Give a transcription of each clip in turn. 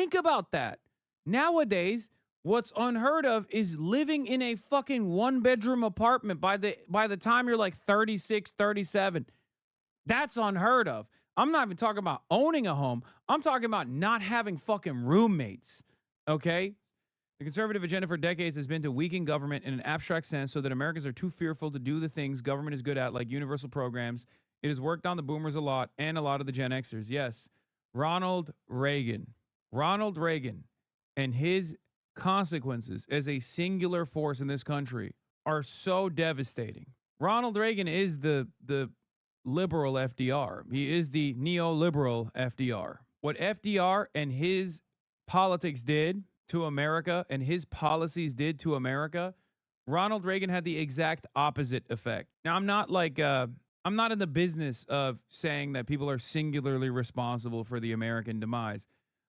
Think about that. Nowadays, what's unheard of is living in a fucking one-bedroom apartment by the time you're like 36, 37. That's unheard of. I'm not even talking about owning a home. I'm talking about not having fucking roommates. Okay? The conservative agenda for decades has been to weaken government in an abstract sense so that Americans are too fearful to do the things government is good at, like universal programs. It has worked on the boomers a lot and a lot of the Gen Xers. Yes. Ronald Reagan. Ronald Reagan and his consequences as a singular force in this country are so devastating. Ronald Reagan is the liberal FDR. He is the neoliberal FDR. What FDR and his politics did to America and his policies did to America, Ronald Reagan had the exact opposite effect. Now, I'm not in the business of saying that people are singularly responsible for the American demise.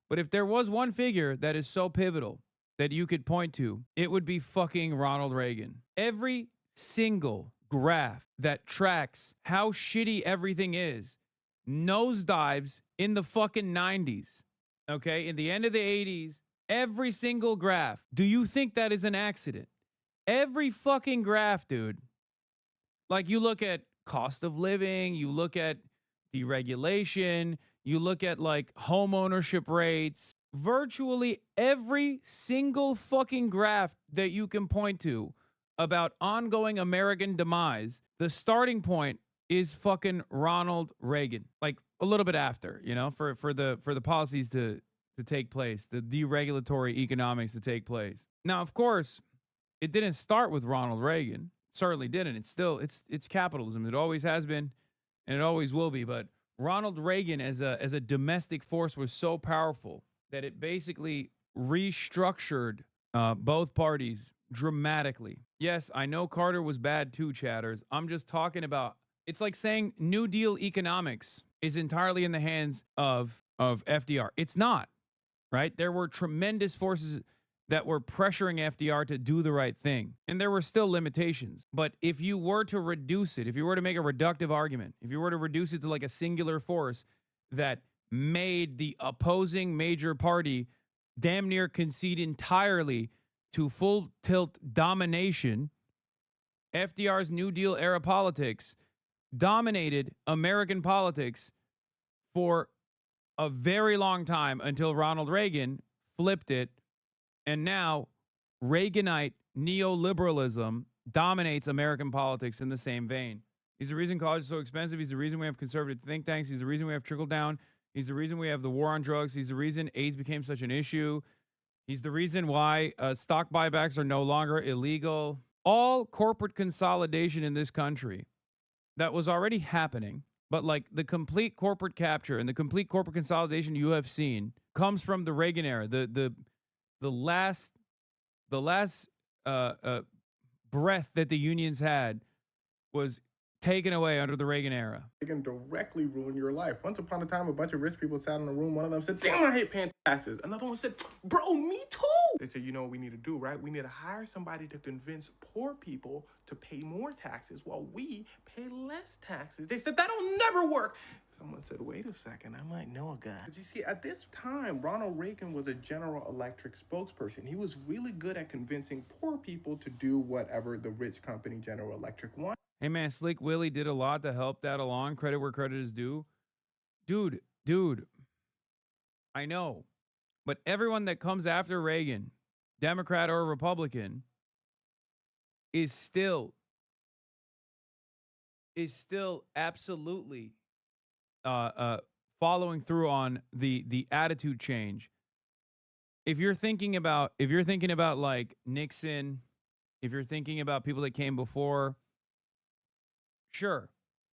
But if there was one figure that is so pivotal that you could point to, it would be fucking Ronald Reagan. Every single graph that tracks how shitty everything is nosedives in the fucking 90s. Okay? In the end of the 80s, every single graph. Do you think that is an accident? Every fucking graph, dude. Like, you look at cost of living, you look at deregulation, you look at like home ownership rates, virtually every single fucking graph that you can point to about ongoing American demise, the starting point is fucking Ronald Reagan. Like a little bit after, you know, for the policies to take place, the deregulatory economics to take place. Now, of course, it didn't start with Ronald Reagan. Certainly didn't. It's still it's capitalism. It always has been, and it always will be. But Ronald Reagan as a domestic force was so powerful that it basically restructured both parties dramatically. Yes, I know Carter was bad too, chatters. I'm just talking about, it's like saying New Deal economics is entirely in the hands of FDR. It's not, right? There were tremendous forces that were pressuring FDR to do the right thing. And there were still limitations. But if you were to reduce it, if you were to make a reductive argument, if you were to reduce it to like a singular force that made the opposing major party damn near concede entirely to full tilt domination, FDR's New Deal era politics dominated American politics for a very long time until Ronald Reagan flipped it. And now Reaganite neoliberalism dominates American politics in the same vein. He's the reason college is so expensive. He's the reason we have conservative think tanks. He's the reason we have trickle down. He's the reason we have the war on drugs. He's the reason AIDS became such an issue. He's the reason why stock buybacks are no longer illegal. All corporate consolidation in this country that was already happening, but like the complete corporate capture and the complete corporate consolidation you have seen comes from the Reagan era. The last breath that the unions had was taken away under the Reagan era. It can directly ruin your life. Once upon a time, a bunch of rich people sat in a room. One of them said, "Damn, I hate paying taxes." Another one said, "Bro, me too." They said, "You know what we need to do, right? We need to hire somebody to convince poor people to pay more taxes while we pay less taxes." They said, "That'll never work." Someone said, "Wait a second, I might know a guy." But you see, at this time, Ronald Reagan was a General Electric spokesperson. He was really good at convincing poor people to do whatever the rich company General Electric wanted. Hey man, Slick Willie did a lot to help that along. Credit where credit is due. Dude, I know. But everyone that comes after Reagan, Democrat or Republican, is still absolutely following through on the attitude change. If you're thinking about like Nixon, if you're thinking about people that came before, sure,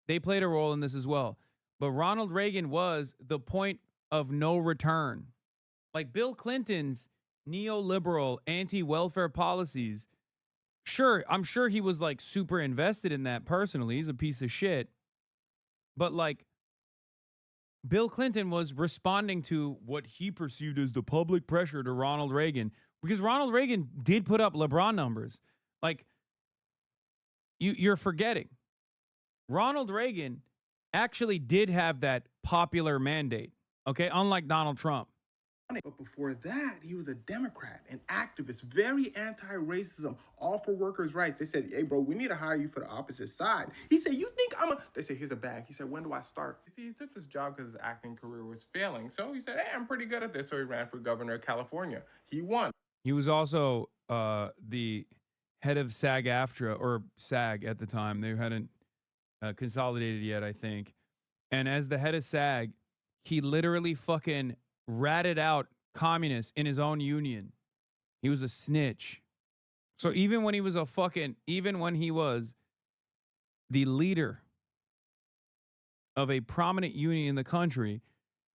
they played a role in this as well. But Ronald Reagan was the point of no return. Like Bill Clinton's neoliberal anti-welfare policies, sure, I'm sure he was like super invested in that personally. He's a piece of shit. But like Bill Clinton was responding to what he perceived as the public pressure to Ronald Reagan, because Ronald Reagan did put up LeBron numbers. Like you're forgetting. Ronald Reagan actually did have that popular mandate, okay? Unlike Donald Trump. But before that, he was a Democrat, an activist, very anti-racism, all for workers' rights. They said, hey, bro, we need to hire you for the opposite side. He said, you think I'm a... They said, here's a bag. He said, when do I start? You see, he took this job because his acting career was failing. So he said, hey, I'm pretty good at this. So he ran for governor of California. He won. He was also the head of SAG-AFTRA, or SAG at the time. They hadn't consolidated yet, I think. And as the head of SAG, he literally fucking ratted out communists in his own union. He was a snitch. So even when he was the leader of a prominent union in the country,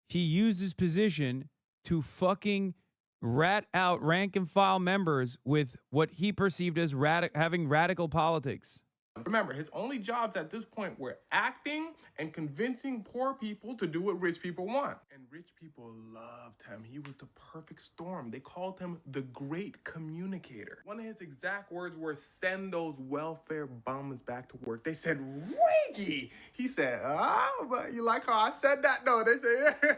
he used his position to fucking rat out rank and file members with what he perceived as having radical politics. Remember, his only jobs at this point were acting and convincing poor people to do what rich people want. And rich people loved him. He was the perfect storm. They called him the great communicator. One of his exact words were, send those welfare bums back to work. They said, Reagan! He said, but you like how I said that? No, they said,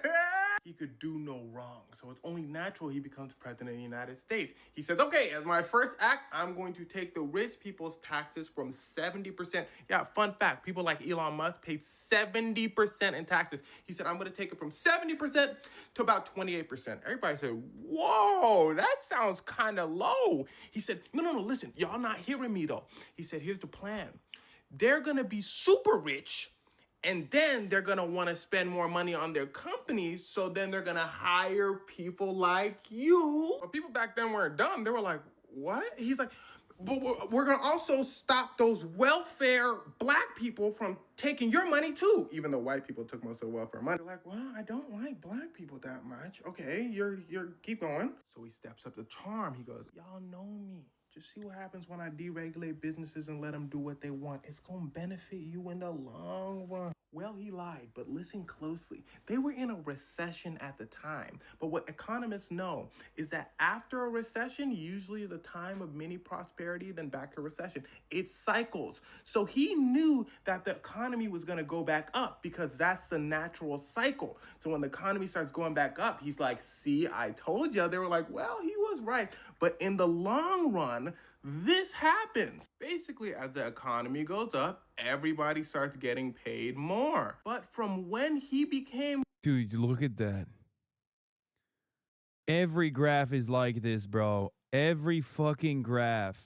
he could do no wrong. So it's only natural he becomes president of the United States. He says, okay, as my first act, I'm going to take the rich people's taxes from 70%. Yeah, fun fact, people like Elon Musk paid 70% in taxes. He said, I'm going to take it from 70% to about 28%. Everybody said, whoa, that sounds kind of low. He said, no, listen, y'all not hearing me though. He said, here's the plan. They're going to be super rich, and then they're going to want to spend more money on their companies, so then they're going to hire people like you. But people back then weren't dumb. They were like, what? He's like, but we're going to also stop those welfare black people from taking your money too, even though white people took most of the welfare money. They're like, well, I don't like black people that much. Okay, you're keep going. So he steps up the charm. He goes, y'all know me. Just see what happens when I deregulate businesses and let them do what they want. It's going to benefit you in the long run. Well, he lied, but listen closely. They were in a recession at the time. But what economists know is that after a recession, usually is a time of mini prosperity, then back to recession. It cycles. So he knew that the economy was going to go back up because that's the natural cycle. So when the economy starts going back up, he's like, see, I told you. They were like, well, he was right. But in the long run, this happens. Basically, as the economy goes up, everybody starts getting paid more. But from when he became... Dude, look at that. Every graph is like this, bro. Every fucking graph.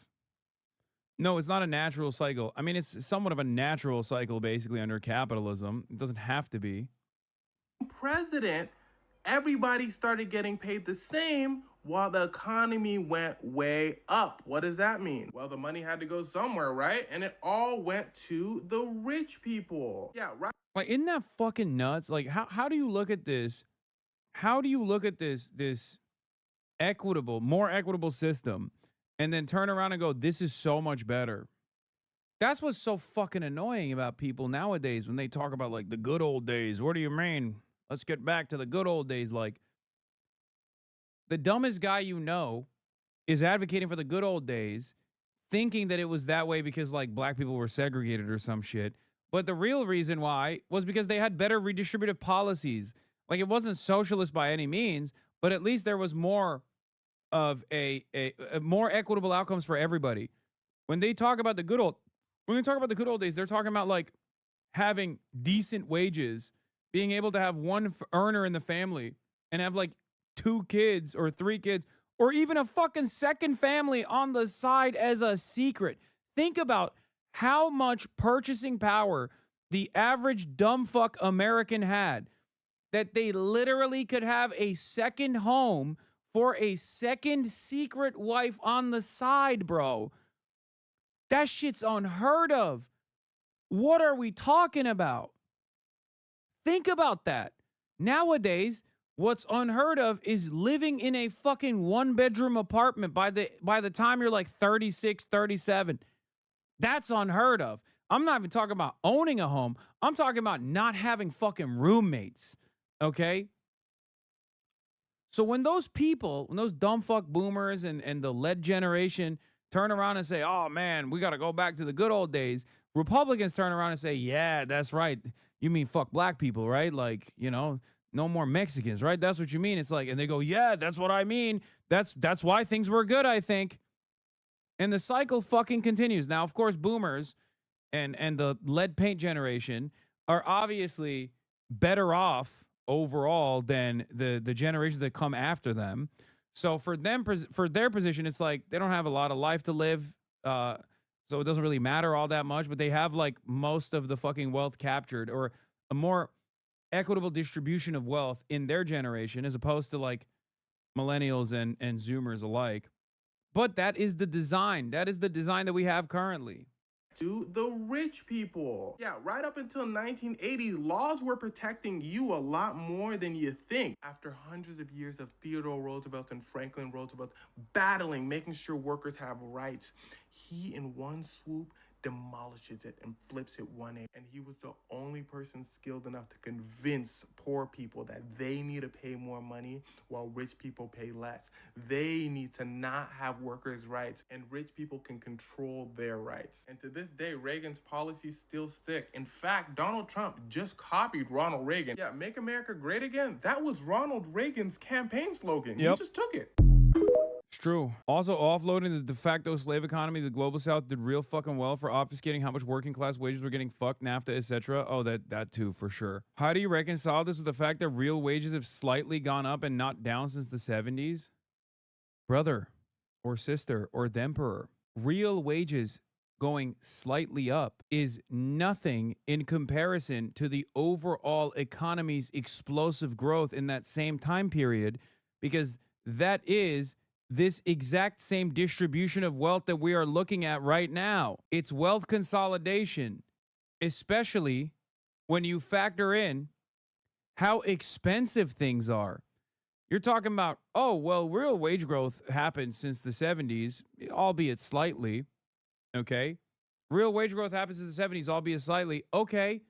No, it's not a natural cycle. I mean, it's somewhat of a natural cycle, basically, under capitalism. It doesn't have to be. President, everybody started getting paid the same while the economy went way up. What does that mean? Well, the money had to go somewhere, right? And it all went to the rich people. Yeah, right. Like, isn't that fucking nuts? Like, how do you look at this? How do you look at this more equitable system and then turn around and go, this is so much better? That's what's so fucking annoying about people nowadays when they talk about, like, the good old days. What do you mean? Let's get back to the good old days. Like, the dumbest guy you know is advocating for the good old days, thinking that it was that way because, like, black people were segregated or some shit. But the real reason why was because they had better redistributive policies. Like, it wasn't socialist by any means, but at least there was more of a more equitable outcomes for everybody. When they talk about the good old days, they're talking about, like, having decent wages, being able to have one earner in the family and have, like, 2 kids or 3 kids, or even a fucking second family on the side as a secret. Think about how much purchasing power the average dumb fuck American had, that they literally could have a second home for a second secret wife on the side, bro. That shit's unheard of. What are we talking about? Think about that. Nowadays, what's unheard of is living in a fucking 1-bedroom apartment by the time you're like 36, 37. That's unheard of. I'm not even talking about owning a home. I'm talking about not having fucking roommates. Okay? So when those dumb fuck boomers and the lead generation turn around and say, oh man, we got to go back to the good old days, Republicans turn around and say, yeah, that's right. You mean fuck black people, right? Like, you know, No more Mexicans, right? That's what you mean. It's like, and they go, yeah, that's what I mean. That's why things were good, I think. And the cycle fucking continues. Now, of course, boomers and the lead paint generation are obviously better off overall than the generations that come after them. So for them, for their position, it's like they don't have a lot of life to live. So it doesn't really matter all that much, but they have like most of the fucking wealth captured, or a more equitable distribution of wealth in their generation, as opposed to like millennials and Zoomers alike. But that is the design. That is the design that we have currently. To the rich people. Yeah, right up until 1980, laws were protecting you a lot more than you think. After hundreds of years of Theodore Roosevelt and Franklin Roosevelt battling, making sure workers have rights, he in one swoop demolishes it and flips it 180. And he was the only person skilled enough to convince poor people that they need to pay more money while rich people pay less. They need to not have workers' rights, and rich people can control their rights. And to this day, Reagan's policies still stick. In fact, Donald Trump just copied Ronald Reagan. Yeah, make America great again. That was Ronald Reagan's campaign slogan. Yep. He just took it. It's true. Also, offloading the de facto slave economy, the global south did real fucking well for obfuscating how much working class wages were getting fucked, NAFTA, etc. Oh, that too, for sure. How do you reconcile this with the fact that real wages have slightly gone up and not down since the 70s? Brother or sister or the emperor, real wages going slightly up is nothing in comparison to the overall economy's explosive growth in that same time period, because that is this exact same distribution of wealth that we are looking at right now. It's wealth consolidation, especially when you factor in how expensive things are. You're talking about, oh, well, real wage growth happened since the 70s, albeit slightly. Okay. Real wage growth happens in the 70s, albeit slightly. Okay.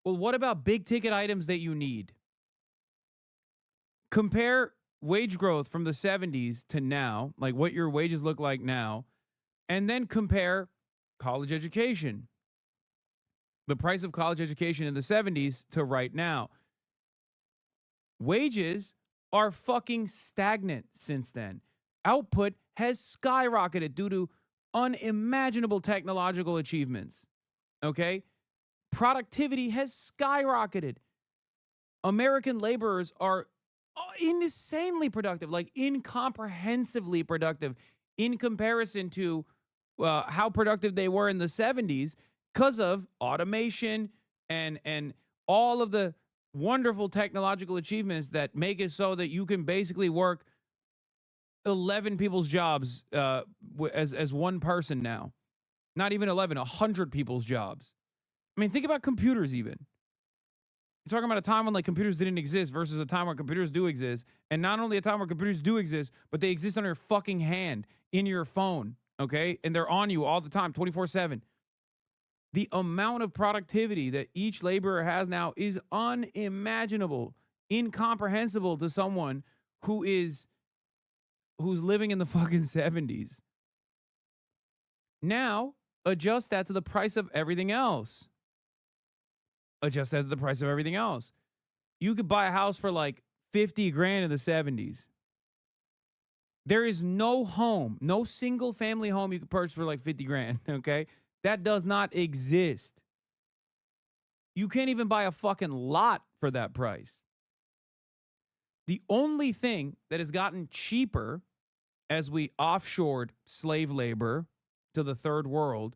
Well, what about big ticket items that you need? Compare wage growth from the 70s to now, like what your wages look like now, and then compare college education. The price of college education in the 70s to right now. Wages are fucking stagnant since then. Output has skyrocketed due to unimaginable technological achievements. Okay? Productivity has skyrocketed. American laborers are insanely productive, like incomprehensibly productive in comparison to how productive they were in the 70s because of automation and all of the wonderful technological achievements that make it so that you can basically work 11 people's jobs as one person now. Not even 11, 100 people's jobs. I mean, think about computers even. You're talking about a time when like computers didn't exist versus a time where computers do exist. And not only a time where computers do exist, but they exist on your fucking hand, in your phone, okay? And they're on you all the time, 24/7. The amount of productivity that each laborer has now is unimaginable, incomprehensible to someone who's living in the fucking 70s. Now, adjust that to the price of everything else. Adjust that to the price of everything else. You could buy a house for like 50 grand in the 70s. There is no home, no single family home you could purchase for like 50 grand, okay? That does not exist. You can't even buy a fucking lot for that price. The only thing that has gotten cheaper as we offshored slave labor to the third world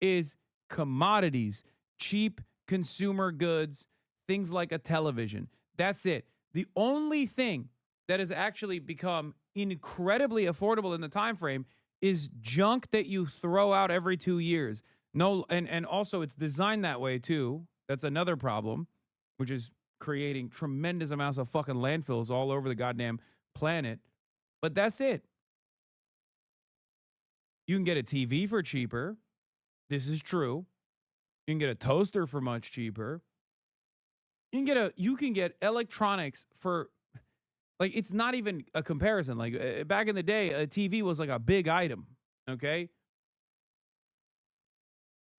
is commodities, cheap consumer goods, things like a television. That's it. The only thing that has actually become incredibly affordable in the time frame is junk that you throw out every 2 years. No, and also it's designed that way too. That's another problem, which is creating tremendous amounts of fucking landfills all over the goddamn planet. But that's it. You can get a TV for cheaper. This is true. You can get a toaster for much cheaper. You can get electronics for, like, it's not even a comparison. Like back in the day, a TV was like a big item, okay?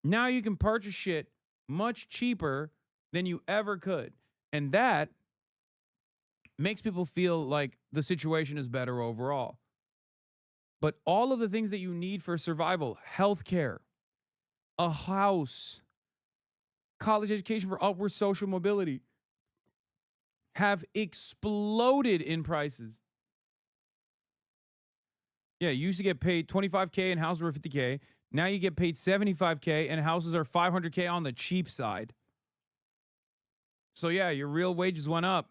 Now you can purchase shit much cheaper than you ever could. And that makes people feel like the situation is better overall. But all of the things that you need for survival, healthcare, a house, college education for upward social mobility, have exploded in prices. Yeah, you used to get paid $25K and houses were $50K. Now you get paid $75K and houses are $500K on the cheap side. So yeah, your real wages went up.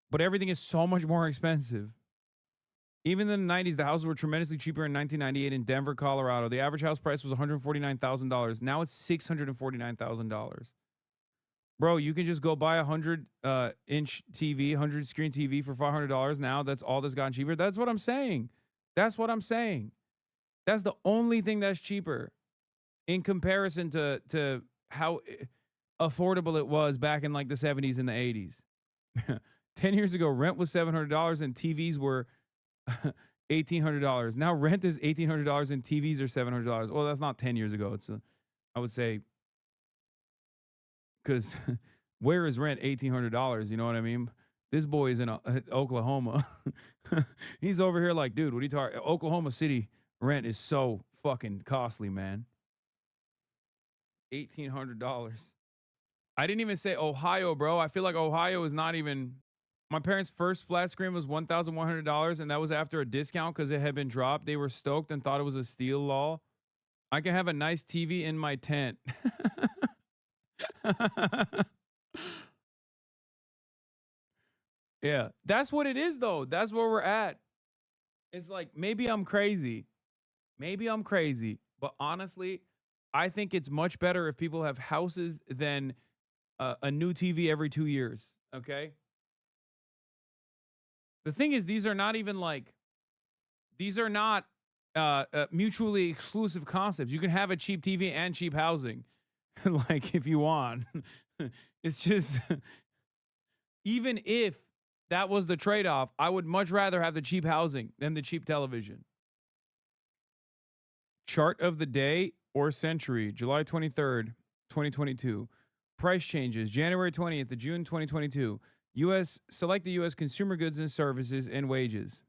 But everything is so much more expensive. Even in the 90s, the houses were tremendously cheaper in 1998 in Denver, Colorado. The average house price was $149,000. Now it's $649,000. Bro, you can just go buy a 100-inch TV, 100-screen TV for $500 now. That's all that's gotten cheaper. That's what I'm saying. That's what I'm saying. That's the only thing that's cheaper in comparison to how affordable it was back in like the 70s and the 80s. 10 years ago, rent was $700 and TVs were $1,800. Now rent is $1,800 and TVs are $700. Well, that's not 10 years ago. It's I would say, because where is rent $1,800? You know what I mean? This boy is in Oklahoma. He's over here like, dude, what are you talking? Oklahoma City rent is so fucking costly, man. $1,800. I didn't even say Ohio, bro. I feel like Ohio is not even. My parents' first flat screen was $1,100, and that was after a discount because it had been dropped. They were stoked and thought it was a steal law. I can have a nice TV in my tent. Yeah, that's what it is, though. That's where we're at. It's like, maybe I'm crazy. Maybe I'm crazy. But honestly, I think it's much better if people have houses than a new TV every 2 years. Okay? The thing is, these are not even like, these are not mutually exclusive concepts. You can have a cheap TV and cheap housing, like if you want. It's just, even if that was the trade-off, I would much rather have the cheap housing than the cheap television. Chart of the day or century, July 23rd, 2022. Price changes, January 20th to June 2022. Select the U.S. consumer goods and services and wages.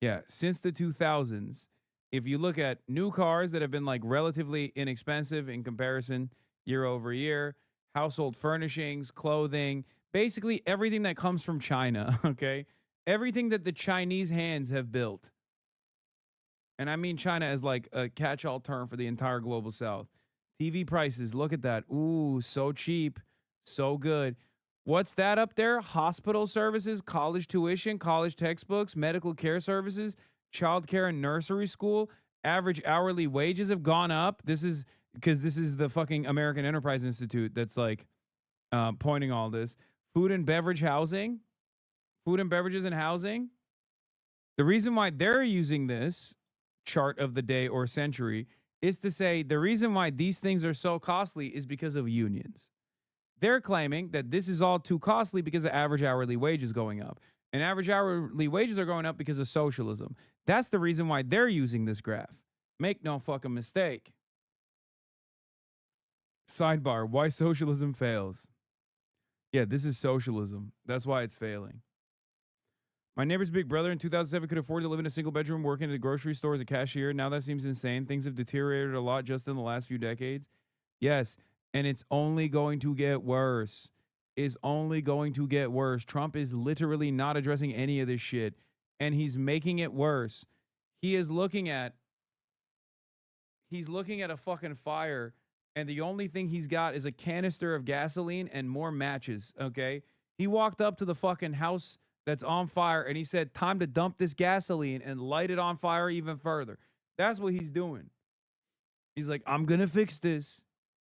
Yeah, since the 2000s, if you look at new cars that have been like relatively inexpensive in comparison year over year, household furnishings, clothing, basically everything that comes from China, okay? Everything that the Chinese hands have built. And I mean China as like a catch-all term for the entire global south. TV prices, look at that. Ooh, so cheap, so good. What's that up there? Hospital services, college tuition, college textbooks, medical care services, childcare and nursery school. Average hourly wages have gone up. This is because this is the fucking American Enterprise Institute that's like pointing all this. Food and beverage housing, food and beverages and housing. The reason why they're using this chart of the day or century is to say the reason why these things are so costly is because of unions. They're claiming that this is all too costly because of average hourly wages going up. And average hourly wages are going up because of socialism. That's the reason why they're using this graph. Make no fucking mistake. Sidebar, why socialism fails. Yeah, this is socialism. That's why it's failing. My neighbor's big brother in 2007 could afford to live in a single bedroom working at a grocery store as a cashier. Now that seems insane. Things have deteriorated a lot just in the last few decades. Yes, and it's only going to get worse. It's only going to get worse. Trump is literally not addressing any of this shit, and he's making it worse. He is looking at a fucking fire, and the only thing he's got is a canister of gasoline and more matches, okay? He walked up to the fucking house that's on fire, and he said, time to dump this gasoline and light it on fire even further. That's what he's doing. He's like, I'm going to fix this.